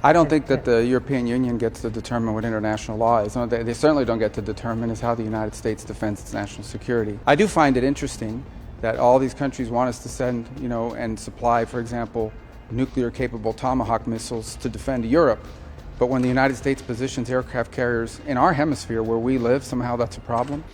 I don't think that the European Union gets to determine what international law is. No, they certainly don't get to determine is how the United States defends its national security. I do find it interesting that all these countries want us to send, and supply, for example, nuclear-capable Tomahawk missiles to defend Europe. But when the United States positions aircraft carriers in our hemisphere where we live, somehow that's a problem.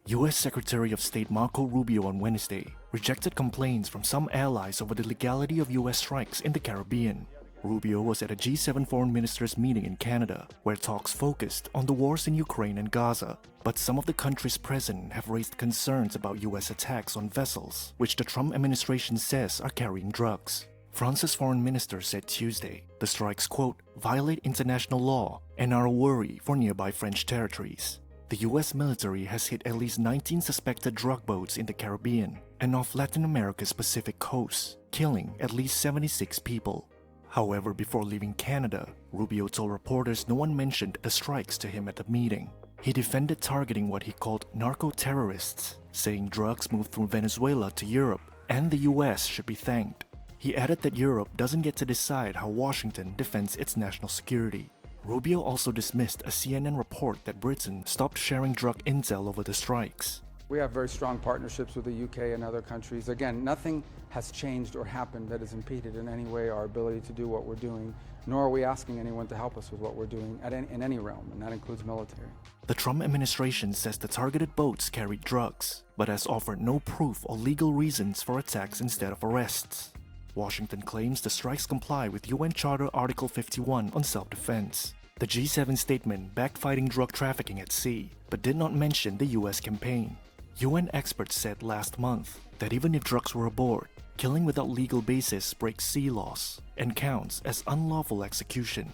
U.S. Secretary of State Marco Rubio on Wednesday rejected complaints from some allies over the legality of U.S. strikes in the Caribbean. Rubio was at a G7 foreign ministers meeting in Canada, where talks focused on the wars in Ukraine and Gaza. But some of the countries present have raised concerns about U.S. attacks on vessels, which the Trump administration says are carrying drugs. France's foreign minister said Tuesday the strikes, quote, violate international law and are a worry for nearby French territories. The U.S. military has hit at least 19 suspected drug boats in the Caribbean and off Latin America's Pacific coast, killing at least 76 people. However, before leaving Canada, Rubio told reporters no one mentioned the strikes to him at the meeting. He defended targeting what he called narco-terrorists, saying drugs moved from Venezuela to Europe and the U.S. should be thanked. He added that Europe doesn't get to decide how Washington defends its national security. Rubio also dismissed a CNN report that Britain stopped sharing drug intel over the strikes. We have very strong partnerships with the UK and other countries. Again, nothing has changed or happened that has impeded in any way our ability to do what we're doing, nor are we asking anyone to help us with what we're doing in any realm, and that includes military. The Trump administration says the targeted boats carried drugs, but has offered no proof or legal reasons for attacks instead of arrests. Washington claims the strikes comply with UN Charter Article 51 on self-defense. The G7 statement backed fighting drug trafficking at sea, but did not mention the US campaign. UN experts said last month that even if drugs were aboard, killing without legal basis breaks sea laws and counts as unlawful execution.